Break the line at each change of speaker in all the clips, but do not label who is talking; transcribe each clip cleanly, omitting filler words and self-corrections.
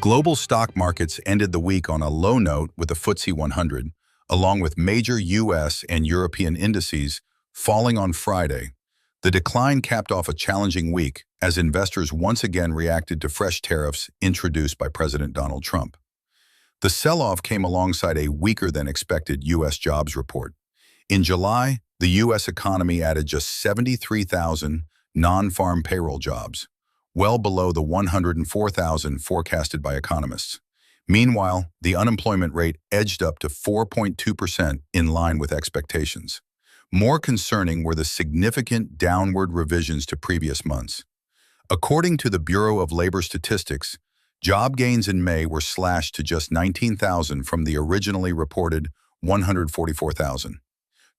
Global stock markets ended the week on a low note with the FTSE 100, along with major U.S. and European indices falling on Friday. The decline capped off a challenging week as investors once again reacted to fresh tariffs introduced by President Donald Trump. The sell-off came alongside a weaker-than-expected U.S. jobs report. In July, the U.S. economy added just 73,000 non-farm payroll jobs, well below the 104,000 forecasted by economists. Meanwhile, the unemployment rate edged up to 4.2% in line with expectations. More concerning were the significant downward revisions to previous months. According to the Bureau of Labor Statistics, job gains in May were slashed to just 19,000 from the originally reported 144,000.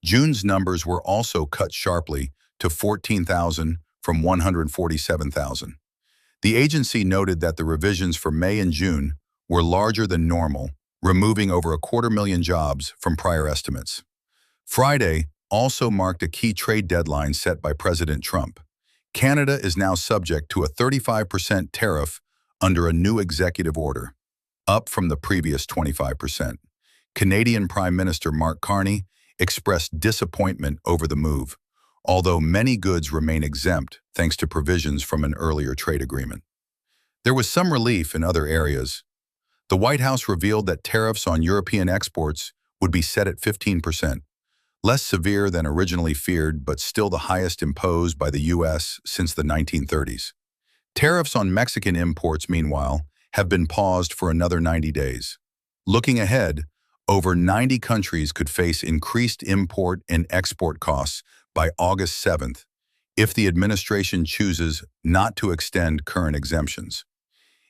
June's numbers were also cut sharply to 14,000 from 147,000. The agency noted that the revisions for May and June were larger than normal, removing over 250,000 jobs from prior estimates. Friday also marked a key trade deadline set by President Trump. Canada is now subject to a 35% tariff under a new executive order, up from the previous 25%. Canadian Prime Minister Mark Carney expressed disappointment over the move, although many goods remain exempt thanks to provisions from an earlier trade agreement. There was some relief in other areas. The White House revealed that tariffs on European exports would be set at 15%, less severe than originally feared but still the highest imposed by the U.S. since the 1930s. Tariffs on Mexican imports, meanwhile, have been paused for another 90 days. Looking ahead, over 90 countries could face increased import and export costs by August 7th if the administration chooses not to extend current exemptions.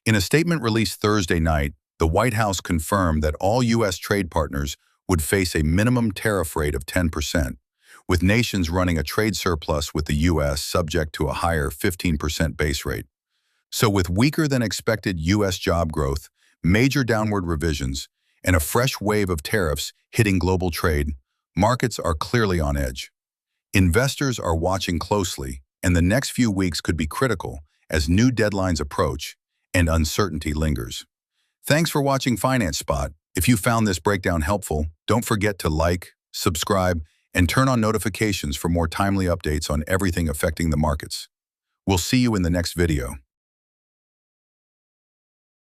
In a statement released Thursday night, the White House confirmed that all U.S. trade partners would face a minimum tariff rate of 10%, with nations running a trade surplus with the U.S. subject to a higher 15% base rate. So with weaker-than-expected U.S. job growth, major downward revisions, and a fresh wave of tariffs hitting global trade, markets are clearly on edge. Investors are watching closely, and the next few weeks could be critical as new deadlines approach and uncertainty lingers. Thanks for watching Finance Spot. If you found this breakdown helpful, don't forget to like, subscribe, and turn on notifications for more timely updates on everything affecting the markets. We'll see you in the next video.